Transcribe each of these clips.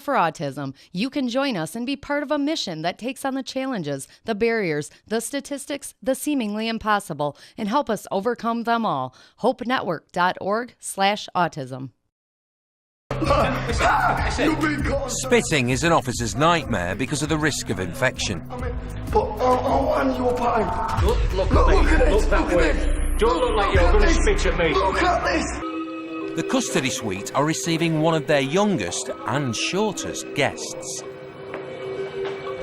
for Autism, you can join us and be part of a mission that takes on the challenges, the barriers, the statistics, the seemingly impossible, and help us overcome them all. HopeNetwork.org/autism. Spitting is an officer's nightmare because of the risk of infection. But on your pie. Look at it. Look that way. Don't look like you're going to spit at me. Look at this. The custody suite are receiving one of their youngest and shortest guests.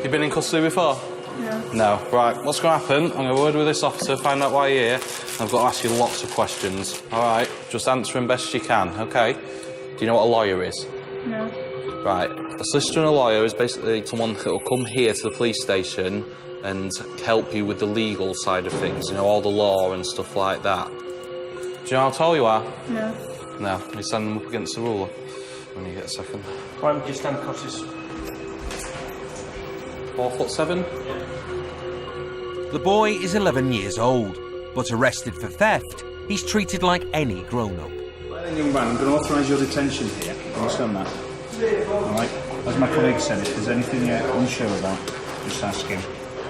You been in custody before? Yeah. No. Right, what's going to happen? I'm going to word with this officer, find out why you're here. I've got to ask you lots of questions. All right? Just answer them best you can, OK? Do you know what a lawyer is? No. Right. A solicitor and a lawyer is basically someone that will come here to the police station and help you with the legal side of things, you know, all the law and stuff like that. Do you know how tall you are? No. No. You stand them up against the ruler when you get a second. Why don't you stand across this? 4'7"? The boy is 11 years old, but arrested for theft, he's treated like any grown-up. Young man, I'm going to authorise your detention here. Understand that? All right. As my colleague said, if there's anything you're unsure about, just ask him.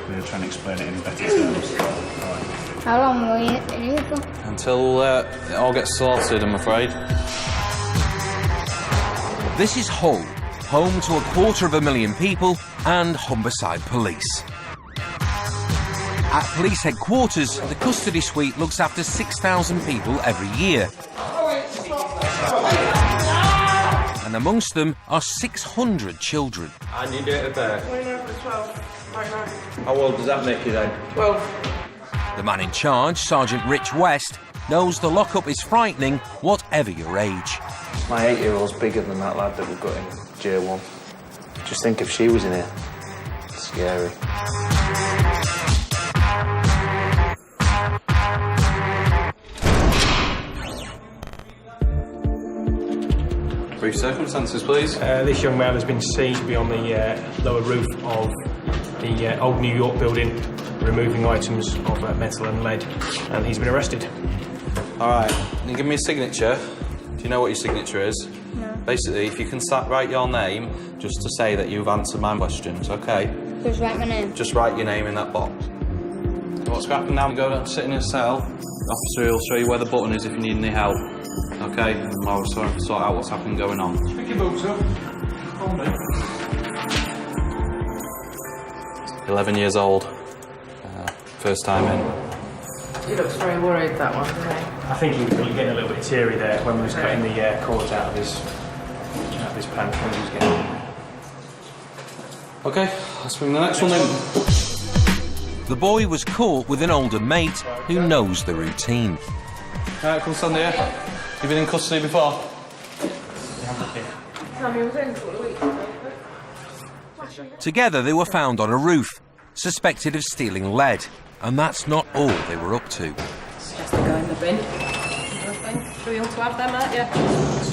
We'll try and explain it in better terms. All right. How long will you do for? Until it all gets sorted, I'm afraid. This is Hull, home to 250,000 people and Humberside Police. At police headquarters, the custody suite looks after 6,000 people every year. And amongst them are 600 children. And you do it a birth. 12. Right now. How old does that make you then? 12. The man in charge, Sergeant Rich West, knows the lockup is frightening, whatever your age. My 8-year-old's bigger than that lad that we've got in J1. Just think if she was in here. It's scary. Brief circumstances, please. This young man has been seen to be on the lower roof of the old New York building, removing items of metal and lead, and he's been arrested. All right, can you give me a signature? Do you know what your signature is? No. Basically, if you can write your name, just to say that you've answered my questions, OK? Just write my name. Just write your name in that box. So what's going to happen now? Go and sit in a cell. The officer will show you where the button is if you need any help. OK? I'll sort out what's happening going on. Pick your boots up. 11 years old. First time in. He looks very worried, that one, doesn't he? I think he was getting a little bit teary there when we was cutting the cords out of his pants when he was getting. OK, let's bring the next one in. The boy was caught with an older mate who knows the routine. All right, come stand here. You've been in custody before? Tommy was in for a week. Together they were found on a roof, suspected of stealing lead, and that's not all they were up to. Just to go in the bin. Too young to have them, aren't you?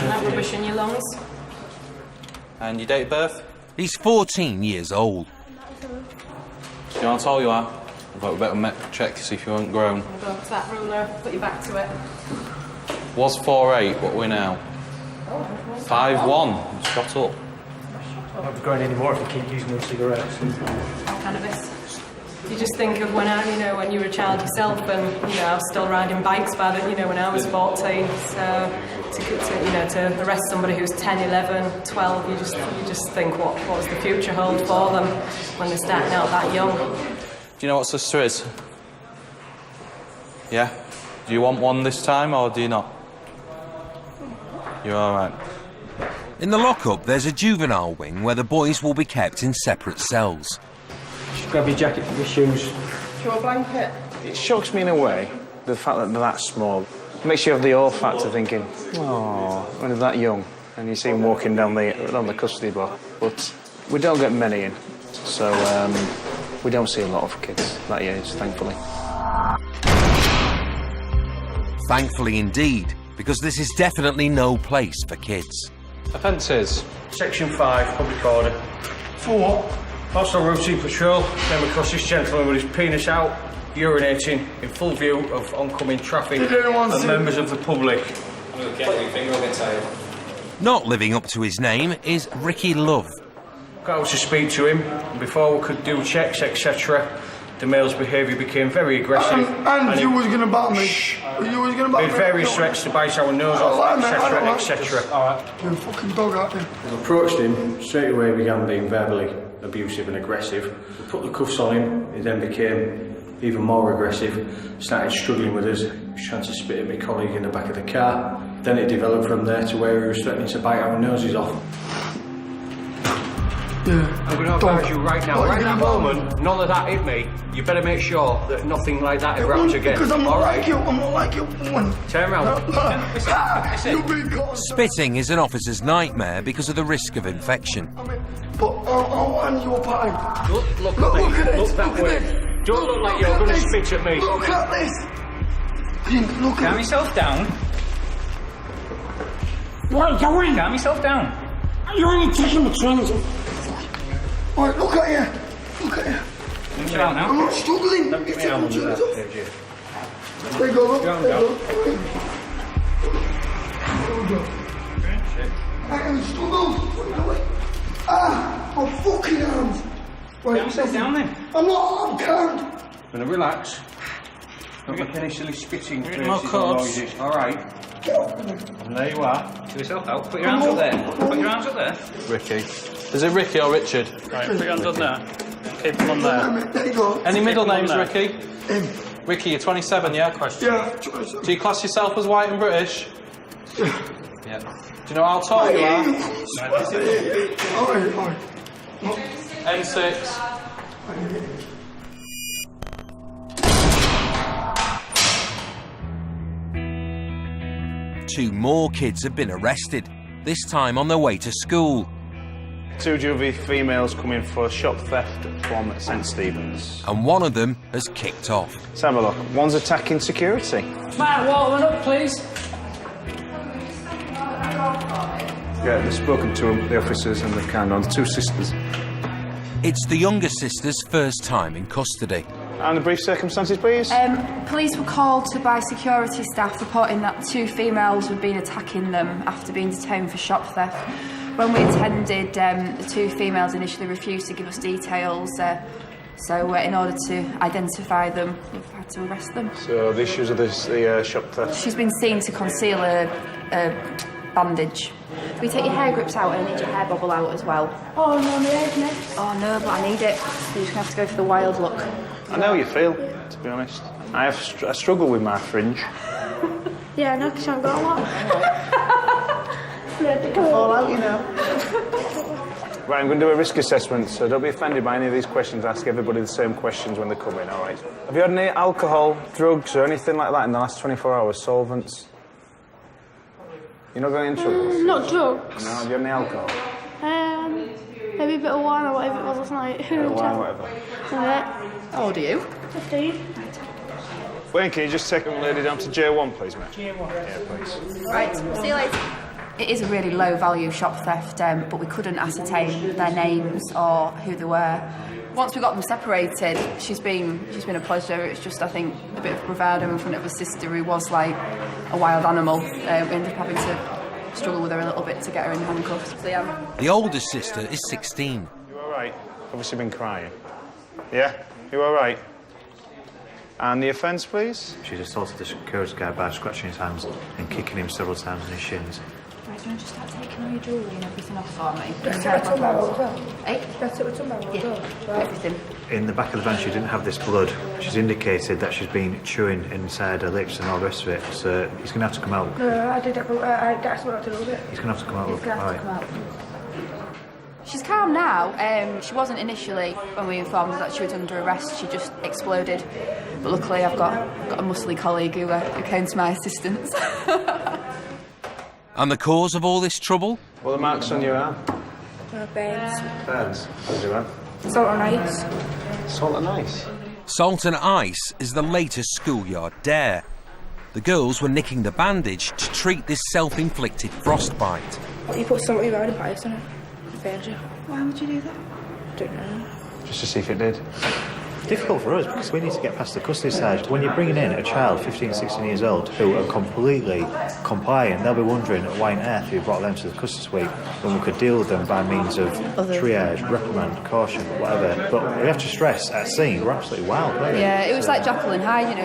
Have rubbish in your lungs. And your date of birth? He's 14 years old. Do you know how tall you are? I've got a bit of a check to see if you haven't grown. Go up to that ruler, put your back to it. Was 4'8", what are we now? 5'1", shot up. I won't be growing anymore if you keep using those cigarettes. Cannabis. You just think of when when you were a child yourself, and I was still riding bikes by then, when I was 14. So to arrest somebody who's 10, 11, 12, you just think what does the future hold for them when they're starting out that young. Do you know what sister is? Yeah? Do you want one this time or do you not? You're all right. In the lockup, there's a juvenile wing where the boys will be kept in separate cells. Just grab your jacket and your shoes. Do you want a blanket? It shocks me in a way, the fact that they're that small. It makes you have the awe factor thinking, oh, when they're that young, and you see them walking down the custody block. But we don't get many in, so we don't see a lot of kids that age, thankfully. Thankfully indeed, because this is definitely no place for kids. Offences? Section 5, public order. For what? Also routine patrol, came across this gentleman with his penis out, urinating in full view of oncoming traffic and members of the public. Get your finger on it, Not living up to his name is Ricky Love. Got out to speak to him. Before we could do checks, etc., the male's behaviour became very aggressive. And you was going to bat me. You was going to bat me. Made various threats to bite our nose off, etc., etc. You're a fucking dog, aren't you? I approached him, straight away began being verbally abusive and aggressive. We put the cuffs on him, he then became even more aggressive, started struggling with us, he was trying to spit at my colleague in the back of the car. Then it developed from there to where he was threatening to bite our noses off. Yeah. I'm going to advise you right now, right at the moment, none of that hit me. You better make sure that nothing like that ever happens again. Because I'm not like you, I'm not like you. Turn around. You big god. Spitting is an officer's nightmare because of the risk of infection. But I want your pie. Look Look at at me. this. Look that way. Don't look like you're going to spit at me. Look at this. Look Calm at yourself down. What are you doing? Calm yourself down. You're only taking the trains. Alright, look at you. Look at you. Chill out now. I'm not struggling. Don't get me out under that. There you go, look. There you go. I am struggling. What are you doing? Ah, my fucking arms. Right, Calm yourself down then. I'm not, I can't. Gonna relax. Don't make any silly spitting Get more faces or cups. noises. Alright. Get off me. And there you are. Chill yourself out. Put your hands up there. Put your hands up there. Ricky. Is it Ricky or Richard? Right, put your hands up there. Keep them on there. There you go. Any middle names, there. Ricky? Ricky, you're 27, yeah? Yeah, Do you class yourself as white and British? Yeah. Do you know how tall you are? Alright. N6. Two more kids have been arrested, this time on their way to school. Two juvie females come in for shop theft from St Stephen's. And one of them has kicked off. Let's have a look. One's attacking security. Matt, one up, please. Yeah, they've spoken to them, the officers, and they've kind on the two sisters. It's the younger sister's first time in custody. And the brief circumstances, please. Police were called to by security staff reporting that two females had been attacking them after being detained for shop theft. When we attended, the two females initially refused to give us details, so in order to identify them, we've had to arrest them. So the issues of the shop theft. She's been seen to conceal a bandage. Can we take your hair grips out and I need your hair bobble out as well? Oh, no, my head next. Oh no, but I need it. So you're just going to have to go for the wild look. I know how you feel, to be honest. I struggle with my fringe. Yeah, no, because I haven't got a lot. All out, you know. Right, I'm going to do a risk assessment, so don't be offended by any of these questions. Ask everybody the same questions when they come in, all right? Have you had any alcohol, drugs, or anything like that in the last 24 hours? Solvents? You're not going in trouble? Not drugs. No, have you had any alcohol? Maybe a bit of wine or whatever it was last night. Wine, whatever. How old are you? 15. Wayne, can you just take the lady down to J1, please, mate? J1. Yeah, please. Right, see you later. It is a really low-value shop theft, but we couldn't ascertain their names or who they were. Once we got them separated, she's been a pleasure. It's just, I think, a bit of bravado in front of her sister who was like a wild animal. We ended up having to struggle with her a little bit to get her in handcuffs. So, yeah. The oldest sister is 16. You all right? Obviously been crying. Yeah? You all right? And the offence, please? She's assaulted the security guard by scratching his hands and kicking him several times in his shins. Right, do you want to just start taking all your jewellery and everything off for me? That's it with tomorrow as well. Hey? That's it with tomorrow as well. Everything. In the back of the van, she didn't have this blood. She's indicated that she's been chewing inside her lips and all the rest of it. So he's going to have to come out. No, I did that, but that's what I did a little bit. He's going to have to come out. He's going to have to come out. She's calm now. She wasn't initially when we informed her that she was under arrest. She just exploded. But luckily, I've got a muscly colleague who came to my assistance. And the cause of all this trouble? What are the marks on your arm? Burns. Burns. How's your arm? Salt and ice. Salt and ice. Salt and ice is the latest schoolyard dare. The girls were nicking the bandage to treat this self-inflicted frostbite. You put salt in your own ice on it. It burns you. Why would you do that? Don't know. Just to see if it did. difficult for us because we need to get past the custody side. When you're bringing in a child, 15, 16 years old, who are completely compliant, they'll be wondering why on earth we brought them to the custody suite when we could deal with them by means of triage, reprimand, caution, whatever. But we have to stress, at scene, we're absolutely wild, weren't we? Yeah, it was like Jekyll and Hyde,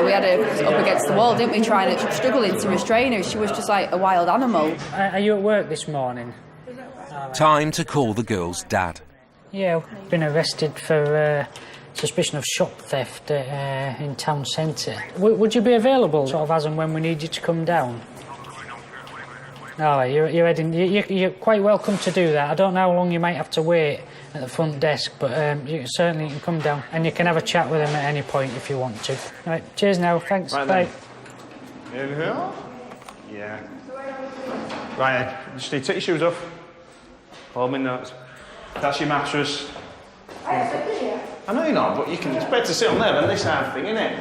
we had her up against the wall, didn't we, struggling to restrain her. She was just like a wild animal. Are you at work this morning? Time to call the girl's dad. Yeah, I've been arrested for suspicion of shop theft in town centre. Would you be available sort of as and when we need you to come down? Oh, you're heading. You're quite welcome to do that. I don't know how long you might have to wait at the front desk, but you certainly can come down and you can have a chat with them at any point if you want to. Right, cheers now. Thanks. Right, bye. Then. Inhale. Yeah. Right then, you just need to take your shoes off. Hold me notes. That's your mattress. I know you're not, but you can. It's better to sit on there than this hard thing, isn't it?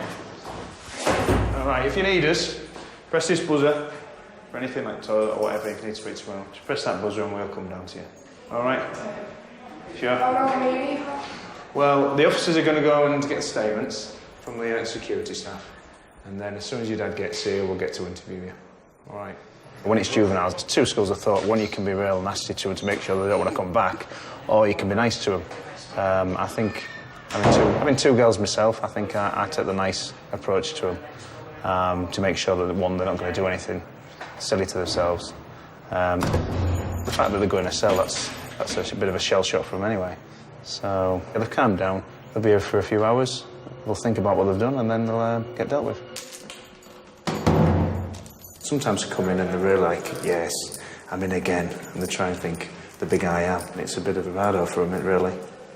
All right. If you need us, press this buzzer for anything like toilet or whatever. If you need to speak to anyone, just press that buzzer and we'll come down to you. All right. Sure. Well, the officers are going to go and get statements from the security staff, and then as soon as your dad gets here, we'll get to interview you. All right. When it's juveniles, there's two schools of thought. One, you can be real nasty to them to make sure they don't want to come back, or you can be nice to them. I think, having two girls myself, I think I take the nice approach to them, to make sure that, one, they're not going to do anything silly to themselves. The fact that they're going to cell, that's a bit of a shell shock for them anyway. So, yeah, they've calmed down. They'll be here for a few hours. They'll think about what they've done, and then they'll get dealt with. Sometimes they come in and they're really like, yes, I'm in again, and they try and think the big I am, and it's a bit of a bardo for them, really,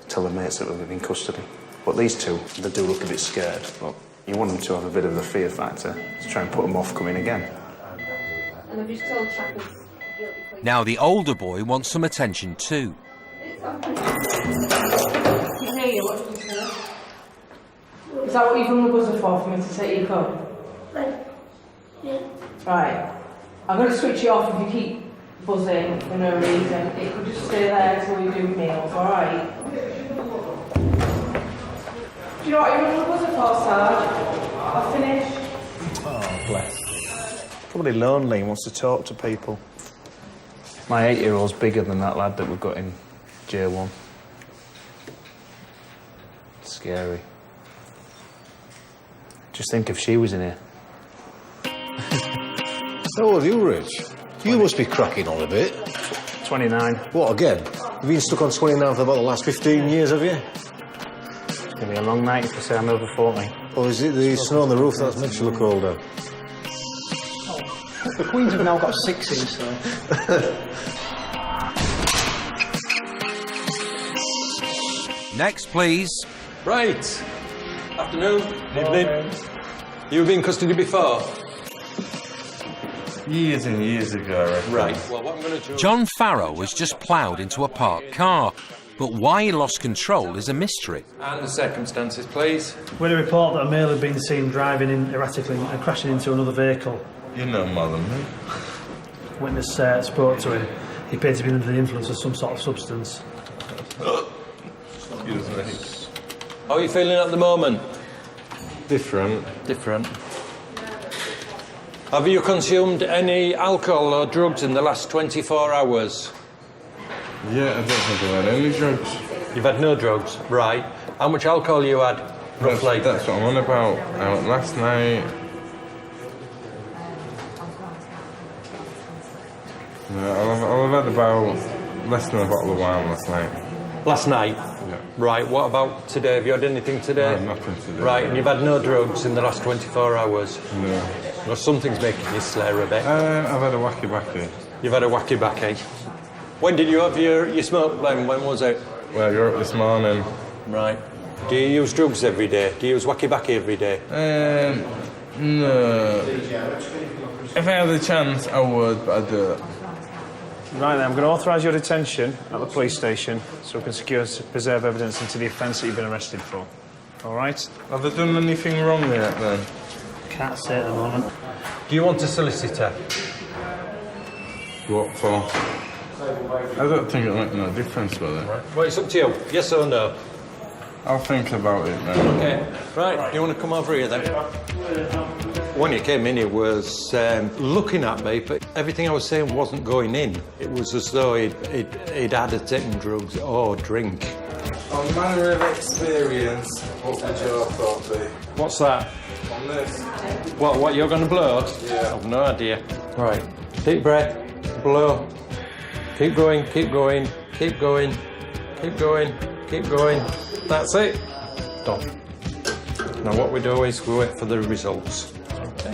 tell their mates that they've been in custody. But these two, they do look a bit scared, but you want them to have a bit of a fear factor to try and put them off coming again. And have you told Trappers guilty plea? Now the older boy wants some attention too. Is that what you've rung the buzzer for me to take your cup? Yeah. Right. I'm going to switch it off if you keep buzzing for no reason. It could just stay there until you do meals, alright? Do you know what you rung the buzzer for, Sarge? I've finished. Oh, bless. Probably lonely and wants to talk to people. My 8-year-old's bigger than that lad that we've got in J1. Scary. Just think if she was in here. How old are you, Rich? You must be cracking on a bit. 29. What, again? You've been stuck on 29 for about the last 15 years, have you? It's going to be a long night if you say I'm over 40. Or is it the snow on the roof that makes you look older? The Queens have now got 6s, so... Next, please. Right. Afternoon. Evening. You've been in custody before? Years and years ago, I reckon. Right. Well, what I'm going to do... John Farrow has just ploughed into a parked car, but why he lost control is a mystery. And the circumstances, please. We had a report that a male had been seen driving in erratically and crashing into another vehicle. You know more than me. Witness spoke to him. He appeared to be under the influence of some sort of substance. Excuse me. How are you feeling at the moment? Different. Different. Have you consumed any alcohol or drugs in the last 24 hours? Yeah, I don't think I've had any drugs. You've had no drugs? Right. How much alcohol you had, roughly? That's what I'm on about. Last night... I'll have had about less than a bottle of wine last night. Last night? Yeah. Right, what about today? Have you had anything today? No, nothing today. Right, and you've had no drugs in the last 24 hours? No. Well, something's making you slur a bit. I've had a wacky-backy. You've had a wacky-backy. When did you have your smoke then? When was it? Well, you're up this morning. Right. Do you use drugs every day? Do you use wacky-backy every day? No. If I had the chance, I would, but I don't. Right then, I'm going to authorise your detention at the police station so we can secure and preserve evidence into the offence that you've been arrested for. All right? Have they done anything wrong yet, then? Can't say at the moment. Do you want a solicitor? What for? I don't think it'll make no difference, will it? Right. Well, it's up to you. Yes or no? I'll think about it then. Okay, right, you want to come over here then? When he came in, he was looking at me, but everything I was saying wasn't going in. It was as though he'd had a taken drugs or drink. On manner of experience, what would your thought be? What's that? On this? What you're going to blow? Yeah. I've no idea. Right, deep breath, blow. Keep going, keep going, keep going, keep going, keep going. That's it. Done. Now what we do is we wait for the results. Okay.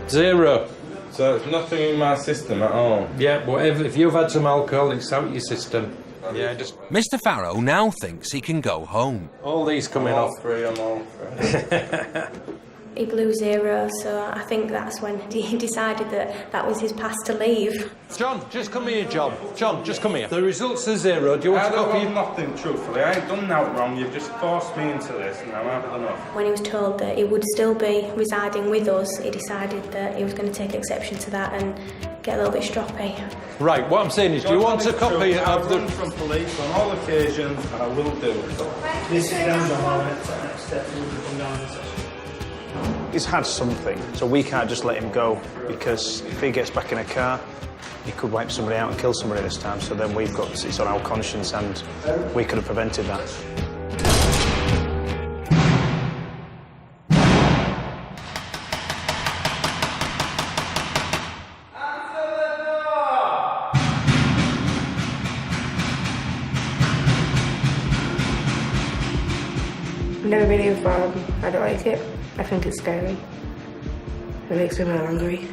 0. So it's nothing in my system at all? Yeah, whatever. If you've had some alcohol, it's out your system. Yeah, just... Mr. Farrow now thinks he can go home. All these coming I'm off. all free, I'm all free. He blew 0, so I think that's when he decided that that was his pass to leave. John, just come here, John. John, just come here. The results are 0. Do you want I to don't copy? want nothing, truthfully. I ain't done that wrong. You've just forced me into this, and I'm having enough. When he was told that he would still be residing with us, he decided that he was going to take exception to that and get a little bit stroppy. Right, what I'm saying is, do you want a copy of the... from police on all occasions, and I will do it. This is down to our next step. We'll come down this. He's had something, so we can't just let him go, because if he gets back in a car, he could wipe somebody out and kill somebody this time, so then we've got, it's on our conscience, and we could have prevented that. I've never been in a farm. I don't like it. I think it's scary. It makes me real angry.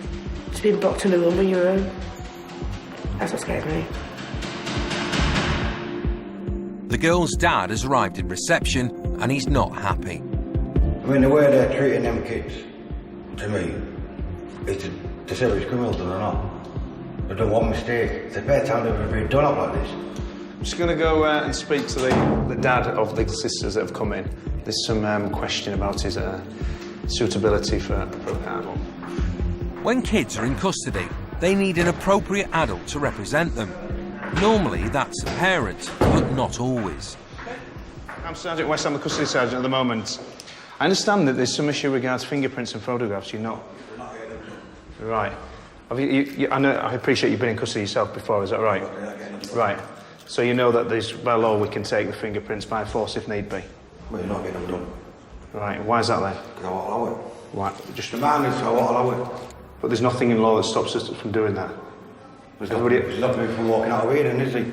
Just being blocked in a room on your own. That's what scared me. The girl's dad has arrived in reception and he's not happy. I mean, the way they're treating them kids, to me, it's a serious criminal, do they not? They've done one mistake. It's a fair time they've ever been done up like this. I'm just going to go and speak to the dad of the sisters that have come in. There's some question about his suitability for appropriate adult. When kids are in custody, they need an appropriate adult to represent them. Normally, that's a parent, but not always. I'm Sergeant West, I'm the custody sergeant at the moment. I understand that there's some issue regards fingerprints and photographs, you're not? Right. I appreciate you've been in custody yourself before, is that right? Right. So you know that there's, by law, we can take the fingerprints by force if need be? Well, you're not getting them done. Right, why is that then? Because I won't allow it. Why? Just the man is, so I won't allow it. But there's nothing in law that stops us from doing that. There's nothing from walking out of here then, is he?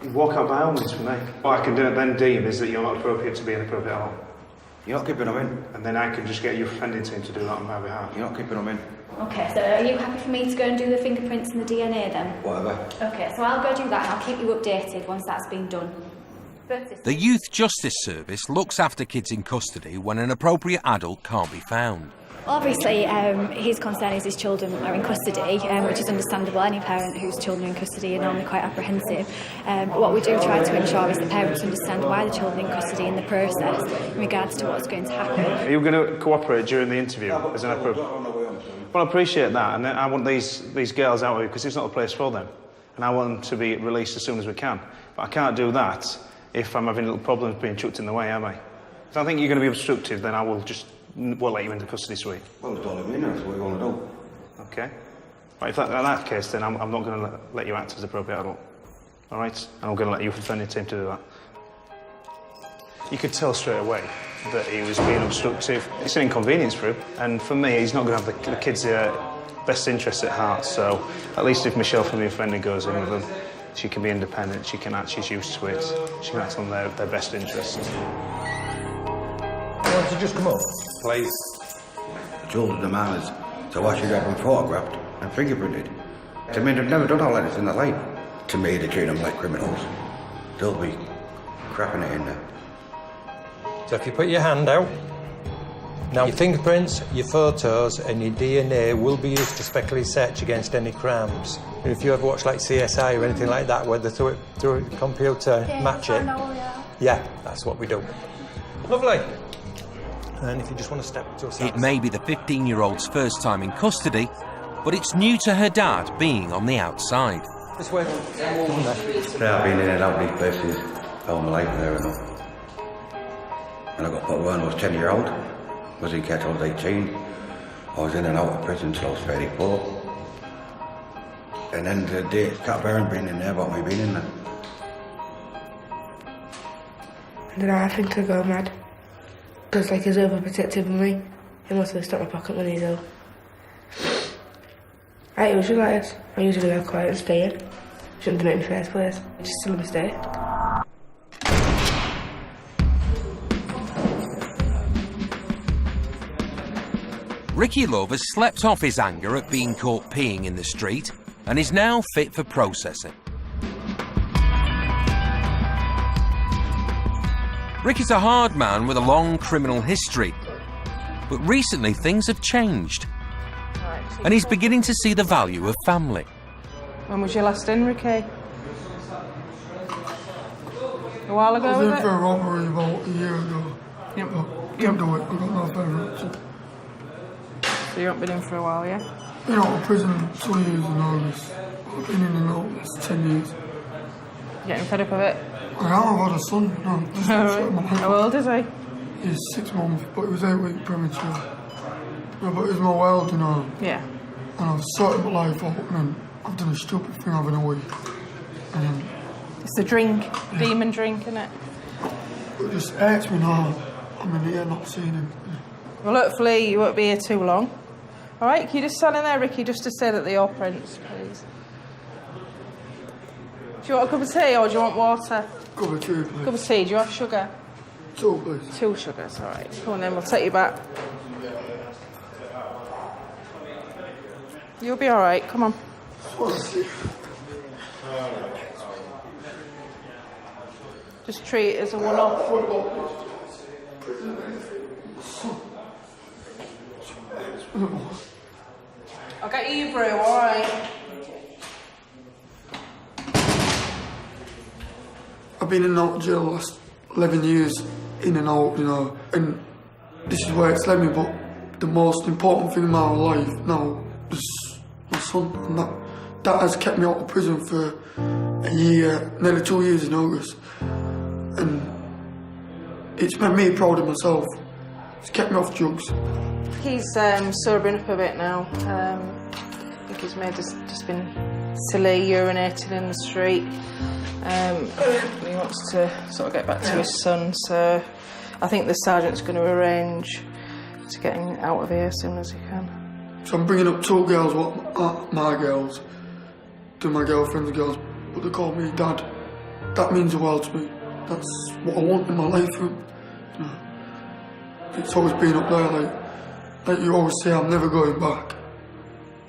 You walk out by all means for me. What I can do then deem is that you're not appropriate to be an appropriate adult. You're not keeping them in. And then I can just get your offending team to do that on my behalf. You're not keeping them in. Okay, so are you happy for me to go and do the fingerprints and the DNA then? Whatever. Okay, so I'll go do that and I'll keep you updated once that's been done. The Youth Justice Service looks after kids in custody when an appropriate adult can't be found. Obviously, his concern is his children are in custody, which is understandable. Any parent whose children are in custody are normally quite apprehensive. But what we do try to ensure is the parents understand why the children are in custody in the process in regards to what's going to happen. Are you going to cooperate during the interview? As an appropriate? Well, I appreciate that, and I want these girls out here because it's not a place for them, and I want them to be released as soon as we can. But I can't do that if I'm having little problems being chucked in the way, am I? If I think you're going to be obstructive, then I will just won't let you into custody suite. Well, don't let me in, that's what you want to do. Okay. Right, if in that case, then I'm not going to let you act as appropriate adult. All right? And I'm going to let you offend your team to do that. You could tell straight away that he was being obstructive. It's an inconvenience for him, and for me, he's not going to have the kids' best interests at heart, so at least if Michelle from the offender goes in with them, she can be independent, she can act, she's used to it, she can act on their best interests. Why don't you just come up? Please. The children are manners, so why should you have them photographed and fingerprinted? To me, they've never done all this in their life. To me, they treat them like criminals. They'll be crapping it in there. So if you put your hand out, now your fingerprints, your photos and your DNA will be used to speculate search against any crimes. And if you ever watch like CSI or anything like that, where they throw it through a computer, match it. Yeah, that's what we do. Lovely. And if you just want to step to a side. It may be the 15-year-old's first time in custody, but it's new to her dad being on the outside. This way. I've been in and out of these places all my life there enough. And I got put when I was 10-year-old. Was in care till I was 18. I was in and out of prison till I was 34. And then the day, can't bear him being in there about me being in there. I don't know, I think I go mad. Because like he's overprotective of me. He must have stopped my pocket money though. I usually like this. I usually go quiet and stay in. Shouldn't have done it in the first place. Just still a mistake. Ricky Love has slept off his anger at being caught peeing in the street and is now fit for processing. Ricky's a hard man with a long criminal history, but recently things have changed and he's beginning to see the value of family. When was your last in, Ricky? A while ago, I was was in it? for a robbery about a year ago. Yep. But didn't do it, I got no parents. So you haven't been in for a while, yeah? Been out of prison 2 years in August. I've been in and out this 10 years. Getting fed up of it? I have had a son, no. Just How old is he? He's 6 months, but he was 8 weeks premature. No, but he's my world, you know. Yeah. And I've sorted my life out and then I've done a stupid thing having a week. And then It's the drink, demon drink, isn't it? it just hurts me now. I'm in here not seeing him. Well, hopefully you won't be here too long. All right, can you just stand in there, Ricky, just to say that they're your prints, please? Do you want a cup of tea or do you want water? Cup of tea, please. Cup of tea, do you have sugar? 2, please. 2 sugars, all right. Come on then, we'll take you back. You'll be all right, come on. Just treat it as a one-off. I'll get you your brew, all right? I've been in and out of jail the last 11 years, in and out, you know, and this is where it's led me, but the most important thing in my life now is my son, and that has kept me out of prison for a year, nearly 2 years in August, and it's made me proud of myself. It's kept me off drugs. He's sobering up a bit now. I think he's made us just been silly, urinating in the street. He wants to sort of get back to his son, so I think the sergeant's going to arrange to get him out of here as soon as he can. So I'm bringing up 2 girls, what aren't my girls, to my girlfriend's girls, but they call me Dad. That means the world to me. That's what I want in my life. You know, it's always been up there, like you always say, I'm never going back.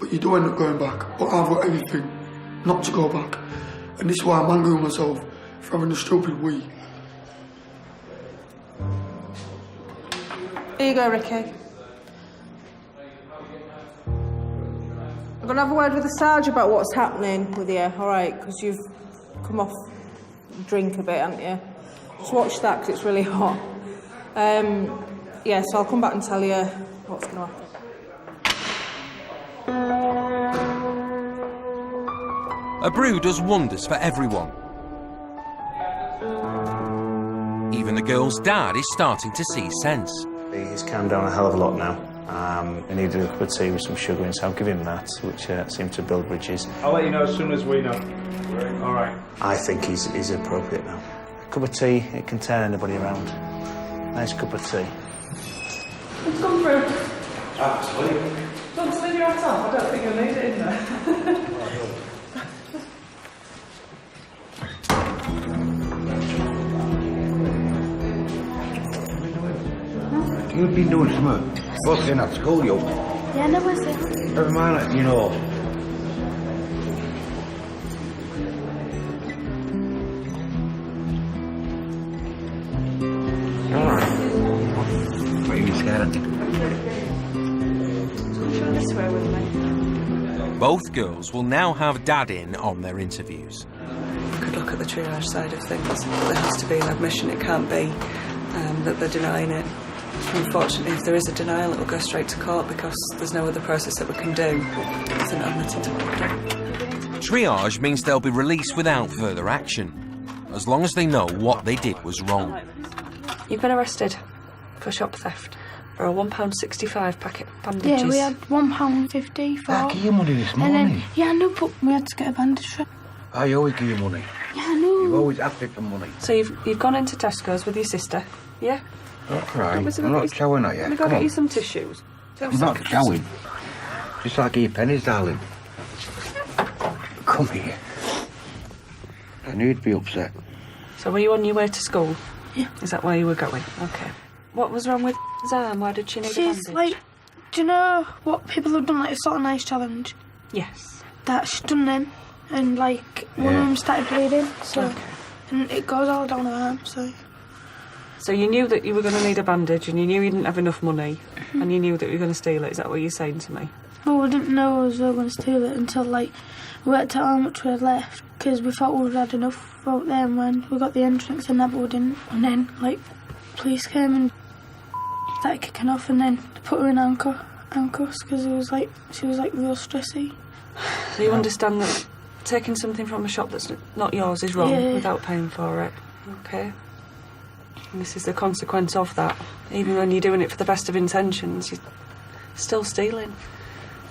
But you do end up going back. But I've got everything not to go back. And this is why I'm angry with myself for having a stupid wee. Here you go, Ricky. I'm going to have a word with the sergeant about what's happening with you, all right? Because you've come off drink a bit, haven't you? Just watch that, because it's really hot. Yeah, so I'll come back and tell you what's going to happen. A brew does wonders for everyone. Even the girl's dad is starting to see sense. He's calmed down a hell of a lot now. He needed a cup of tea with some sugar in, so I'll give him that, which seemed to build bridges. I'll let you know as soon as we know. All right. I think he's appropriate now. A cup of tea, it can turn anybody around. Nice cup of tea. It's come through. Absolutely. Don't leave your hats off. I don't think you'll need it in there. You've been doing something. What's in at school, you? Yeah, no, we're saying. Never mind, you know. Alright. What are you scared of? Come this way with me. Both girls will now have Dad in on their interviews. Could look at the triage side of things. There has to be an admission. It can't be that they're denying it. Unfortunately, if there is a denial, it will go straight to court because there's no other process that we can do. It's an admitting to court. Triage means they'll be released without further action, as long as they know what they did was wrong. You've been arrested for shop theft for a £1.65 packet of bandages. Yeah, we had £1.50 for... I gave you money this And morning. then, yeah, I know, but we had to get a bandage for it. I always give you money. Yeah, I know. You've always asked me for money. So you've gone into Tesco's with your sister, yeah? Don't cry. Obviously, I'm we've not got showing at you. We've got to Come get you on. some tissues. I'm not showing. Just like your pennies, darling. Come here. I knew you'd be upset. So were you on your way to school? Yeah. Is that where you were going? Okay. What was wrong with his arm? Why did she need a She's bandage? like, do you know what people have done, like a sort of nice challenge? Yes. That she's done them, and like one of them started bleeding, so Okay. and it goes all down her arm. So you knew that you were going to need a bandage, and you knew you didn't have enough money, and you knew that you were going to steal it. Is that what you're saying to me? Well, we didn't know we were going to steal it until like we worked out how much we had left, because we thought we would had enough out there, and when we got the entrance and that, but we didn't. And then like police came and started kicking off, and then they put her in handcuffs because she was like real stressy. So you understand that taking something from a shop that's not yours is wrong Yeah. without paying for it, okay? And this is the consequence of that. Even when you're doing it for the best of intentions, you're still stealing.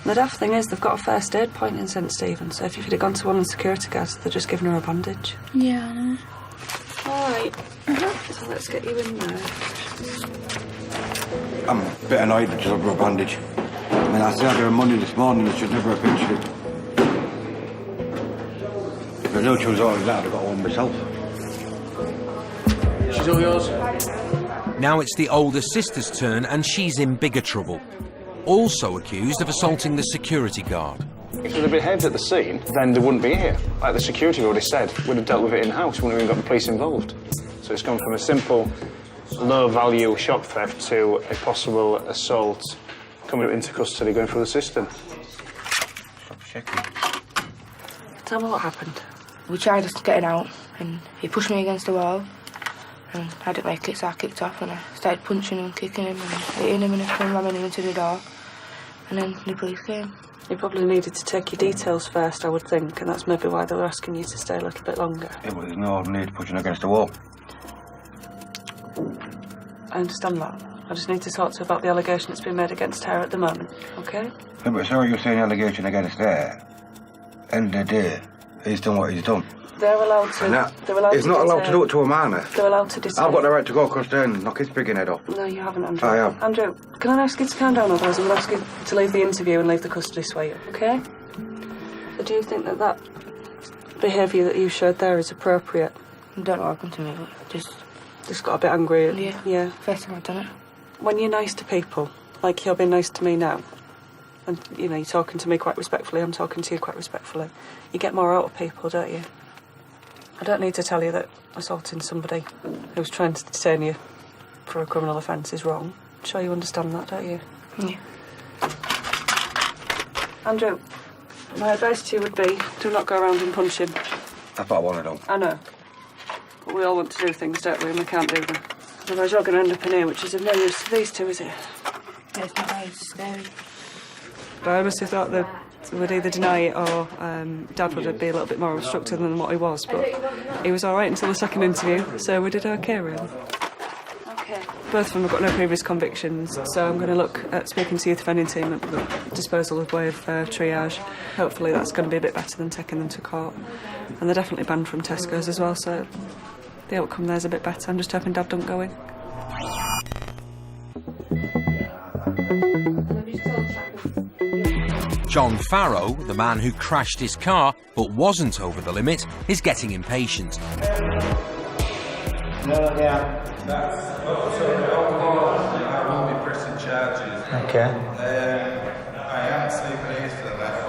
And the daft thing is, they've got a first aid point in St Stephen's, so if you'd have gone to one of the security guards, they're just giving her a bandage. Yeah, I know. All right. So let's get you in there. I'm a bit annoyed because I've got a bandage. I mean, I said her money this morning, I should never have pinched it. If I knew she was always that, I'd have got one myself. She's all yours. Now it's the older sister's turn, and she's in bigger trouble. Also accused of assaulting the security guard. If they'd behaved at the scene, then they wouldn't be here. Like the security already said, we'd have dealt with it in-house, wouldn't have even got the police involved. So it's gone from a simple, low-value shop theft to a possible assault, coming into custody, going through the system. Stop shaking. Tell me what happened. We tried just getting out, and he pushed me against the wall, and I didn't like it, so I kicked off, and I started punching and kicking him and hitting him and ramming him into the door, and then the police came. You probably needed to take your details first, I would think, and that's maybe why they were asking you to stay a little bit longer. Yeah, but there's no need pushing against the wall. I understand that. I just need to talk to her about the allegation that's been made against her at the moment, okay? Yeah, but sorry you're saying allegation against her. End of the day, he's done what he's done. They're allowed to. And that, They're allowed he's to not allowed to detain. do it to a minor. They're allowed to detain. I've got the right to go across there and knock his frigging head off. No, you haven't, Andrew. I have. Andrew, can I ask you to calm down, otherwise I'm going to ask you to leave the interview and leave the custody suite, okay? So do you think that that behaviour that you showed there is appropriate? I don't know what happened to me, but Just got a bit angry. Yeah. Yeah. First time I've done it. When you're nice to people, like you're being nice to me now, and you know you're talking to me quite respectfully, I'm talking to you quite respectfully, you get more out of people, don't you? I don't need to tell you that assaulting somebody who's trying to detain you for a criminal offence is wrong. I'm sure you understand that, don't you? Yeah. Andrew, my advice to you would be do not go around and punch him. That's what I want to do. I know. But we all want to do things, don't we? And we can't do them. Otherwise you're going to end up in here, which is of no use to these two, is it? Yeah, it's not nice, it's scary. But I honestly thought that we'd either deny it or Dad would be a little bit more obstructive than what he was. But he was all right until the second interview, so we did okay, really. Okay. Both of them have got no previous convictions, so I'm going to look at speaking to the youth offending team at the disposal of way of triage. Hopefully that's going to be a bit better than taking them to court. And they're definitely banned from Tesco's as well, so the outcome there's a bit better. I'm just hoping Dad don't go in. John Farrow, the man who crashed his car but wasn't over the limit, is getting impatient. I won't be pressing charges. Okay. I am sleeping here for the left.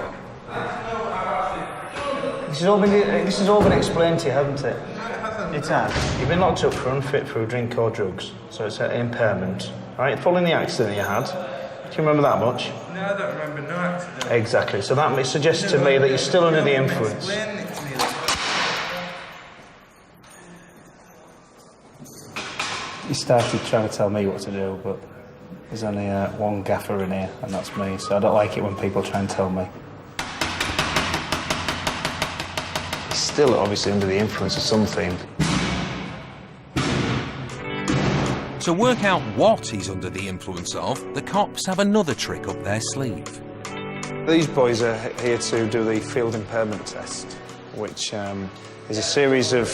This has all been explained to you, hasn't it? It has. You've been locked up for unfit for drink or drugs, so it's an impairment. All right, following the accident you had. Do you remember that much? No, I don't remember no accident. Exactly. So that suggests to me that you're still under the influence. Explain it to me. He started trying to tell me what to do, but there's only one gaffer in here, and that's me, so I don't like it when people try and tell me. He's still obviously under the influence of something. To work out what he's under the influence of, the cops have another trick up their sleeve. These boys are here to do the field impairment test, which is a series of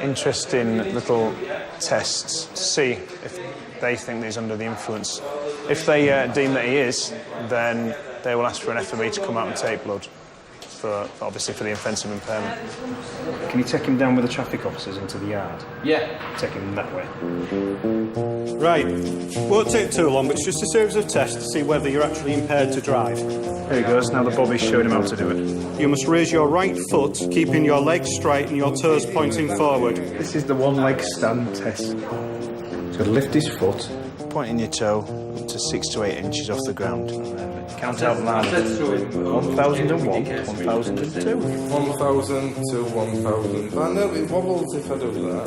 interesting little tests to see if they think that he's under the influence. If they deem that he is, then they will ask for an FME to come out and take blood, obviously for the offence of impairment. Can you take him down with the traffic officers into the yard? Yeah. Take him that way. Right. Won't take too long, but it's just a series of tests to see whether you're actually impaired to drive. There he goes. Now the Bobby's showing him how to do it. You must raise your right foot, keeping your legs straight and your toes pointing forward. This is the one-leg stand test. So lift his foot. Pointing your toe up to 6 to 8 inches off the ground. Count out loud. 1001, 1002. 1000 to 1000. I know it wobbles if I do that.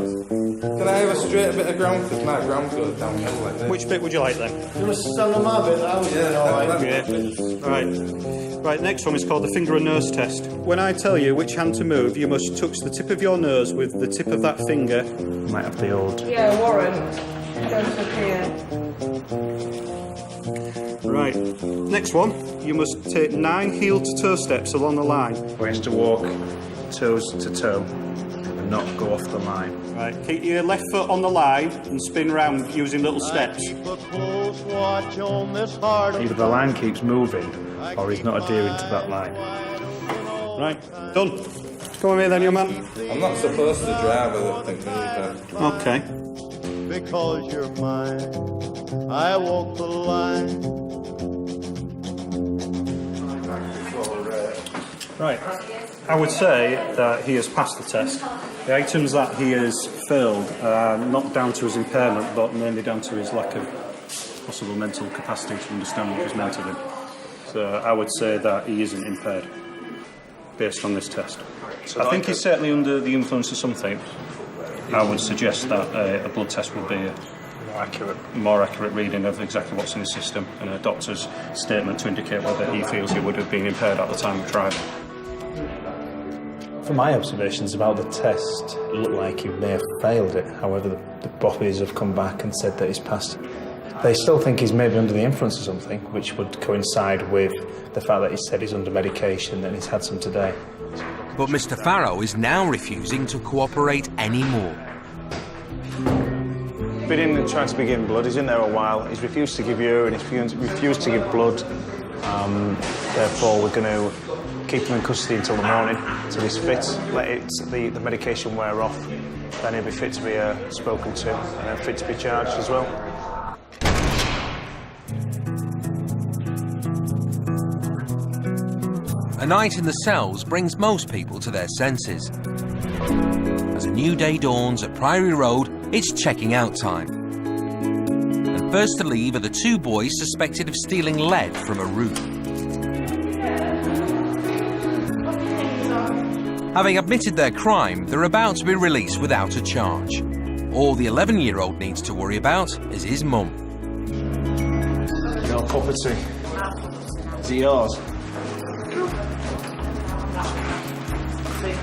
Can I have a straight bit of ground? Because my ground goes downhill like this. Which bit would you like then? You must stand on my bit, that was Yeah. Right, next one is called the finger and nose test. When I tell you which hand to move, you must touch the tip of your nose with the tip of that finger. Might have the old... Yeah, Warren. Don't look here. Right, next one. You must take 9 heel-to-toe steps along the line. Where is to walk toes to toe and not go off the line. Right, keep your left foot on the line and spin round using little steps. Either the line keeps moving or he's not adhering to that line. Right, done. Come on here then, young man. I'm not supposed to drive, I don't think, either. Okay. Because you're mine, I walk the line. Right, I would say that he has passed the test. The items that he has failed are not down to his impairment, but mainly down to his lack of possible mental capacity to understand what was meant of him. So I would say that he isn't impaired, based on this test. I think he's certainly under the influence of something. I would suggest that a blood test would be a more accurate reading of exactly what's in the system, and a doctor's statement to indicate whether he feels he would have been impaired at the time of trial. From my observations about the test, it looked like he may have failed it. However, the bobbies have come back and said that he's passed. They still think he's maybe under the influence of something, which would coincide with the fact that he said he's under medication and he's had some today. But Mr. Farrow is now refusing to cooperate anymore. Been trying to be given blood. He's in there a while. He's refused to give urine. He's refused to give blood. Therefore, we're going to keep him in custody until the morning, until he's fit. Let the medication wear off. Then he'll be fit to be spoken to, and then fit to be charged as well. A night in the cells brings most people to their senses. As a new day dawns at Priory Road, it's checking out time. And first to leave are the 2 boys suspected of stealing lead from a roof. Having admitted their crime, they're about to be released without a charge. All the 11-year-old needs to worry about is his mum. Your property. Is it yours?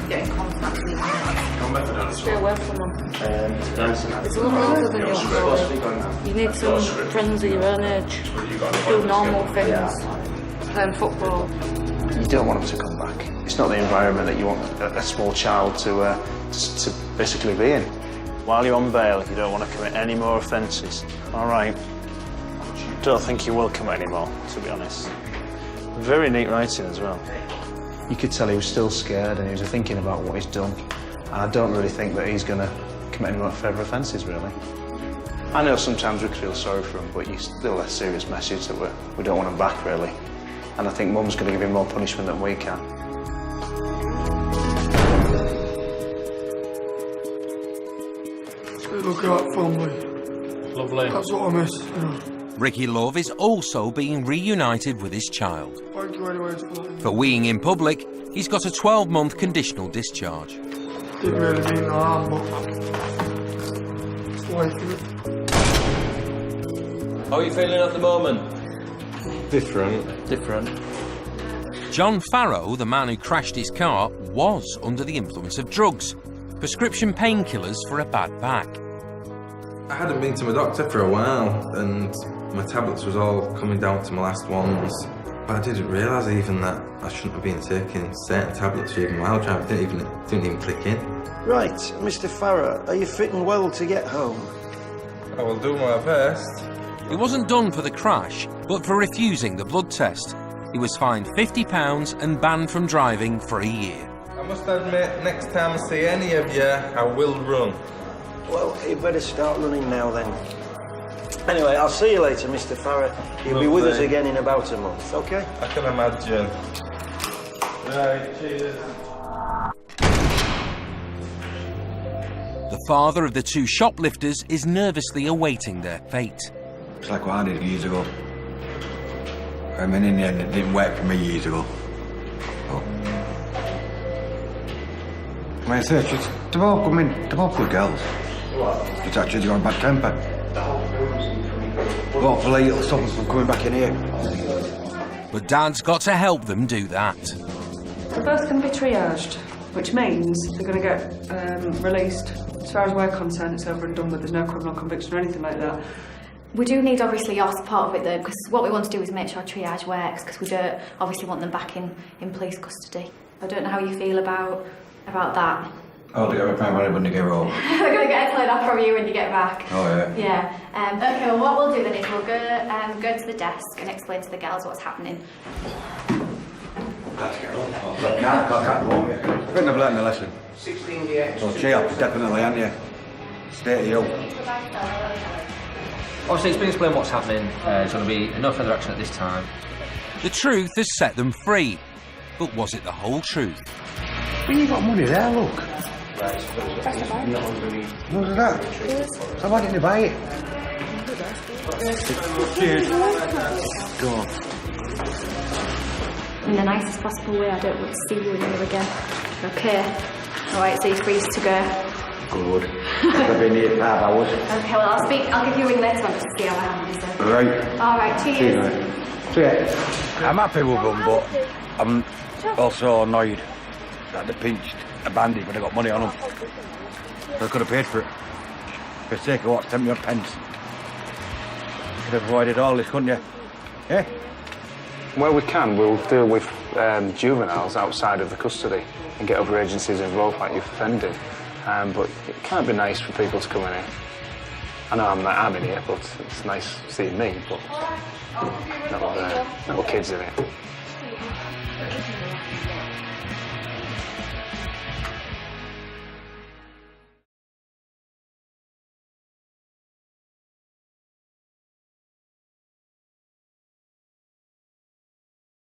Get in contact with them. Stay away from them. It's a lot older than your boy. You need some friends of your own age. Do normal things. Playing football. You don't want him to come back. It's not the environment that you want a small child to basically be in. While you're on bail, you don't want to commit any more offences. All right. Don't think you will commit any more, to be honest. Very neat writing as well. You could tell he was still scared and he was thinking about what he's done. And I don't really think that he's going to commit any more further offences, really. I know sometimes we could feel sorry for him, but he's still a serious message that we don't want him back, really. And I think Mum's going to give him more punishment than we can. Look at that family. Lovely. That's what I miss, you know. Ricky Love is also being reunited with his child. Thank you anyway. For weeing in public, he's got a 12-month conditional discharge. Didn't really mean no harm, but it's life, isn't it? How are you feeling at the moment? Different. John Farrow, the man who crashed his car, was under the influence of drugs, prescription painkillers for a bad back. I hadn't been to my doctor for a while, and my tablets was all coming down to my last ones. But I didn't realise even that I shouldn't have been taking certain tablets for even mild drive. It didn't even click in. Right, Mr. Farrer, are you fitting well to get home? I will do my best. He wasn't done for the crash, but for refusing the blood test. He was fined £50 and banned from driving for a year. I must admit, next time I see any of you, I will run. Well, you better start running now then. Anyway, I'll see you later, Mr. Farrer. You'll be with us again in about a month, OK? I can imagine. Right, cheers. The father of the two shoplifters is nervously awaiting their fate. It's like what I did years ago. I mean, in the end, it didn't work for me years ago. But... I mean, they've all good girls. Just actually got a bad temper. Hopefully it'll stop them from coming back in here. But Dad's got to help them do that. They're both going to be triaged, which means they're going to get released. As far as we're concerned, it's over and done with. There's no criminal conviction or anything like that. We do need, obviously, your support with them, because what we want to do is make sure triage works, because we don't obviously want them back in police custody. I don't know how you feel about that. Oh, they're going to find anybody to get home. They're going to get a phone off from you when you get back. Oh, yeah. Yeah. OK, well, what we'll do then is we'll go to the desk and explain to the girls what's happening. Let's get on. No, I can't go home yet. I think I've learned a lesson. 16 DX. Well, cheer up, definitely, aren't you? Stay to you. Obviously, it's been explained what's happening. There's going to be no further action at this time. The truth has set them free. But was it the whole truth? Well, you got money there, look. Look at that. So why didn't you buy it? Cheers. Go on. In the nicest possible way, I don't want to see you in here again. OK. All right, so you're free to go. Good. I've been here 5 hours. OK, well, I'll give you a ring later on just to see how I am. So. Right. All right, cheers. I'm happy with them, but I'm also annoyed that they pinched a bandit when they got money on them. They could have paid for it. For the sake of what, 70 odd pence. You could have avoided all this, couldn't you? Yeah? Where we can, we'll deal with juveniles outside of the custody and get other agencies involved, like youth offending. But it can't be nice for people to come in here. I know I'm in here, but it's nice seeing me, but not with kids in it.